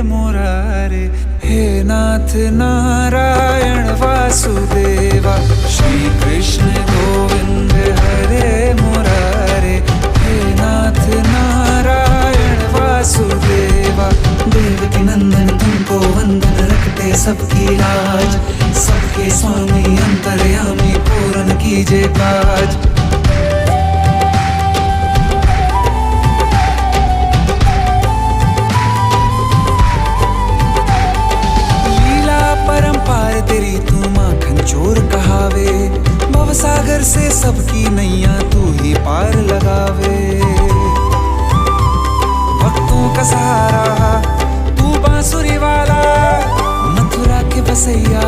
मुरारे। हे नाथ नारायण वासुदेवा, श्री कृष्ण गोविंद हरे मुरारे। हे नाथ नारायण वासुदेवा, देवकी नंदन तुमको वंदन, रखते सबकी लाज। सबके स्वामी अंतर्यामी, पूर्ण कीजिए काज। तेरी तू माखन चोर कहावे, भवसागर से सबकी नैया तू ही पार लगावे। भक्तों का सहारा तू बांसुरी वाला, मथुरा के बसैया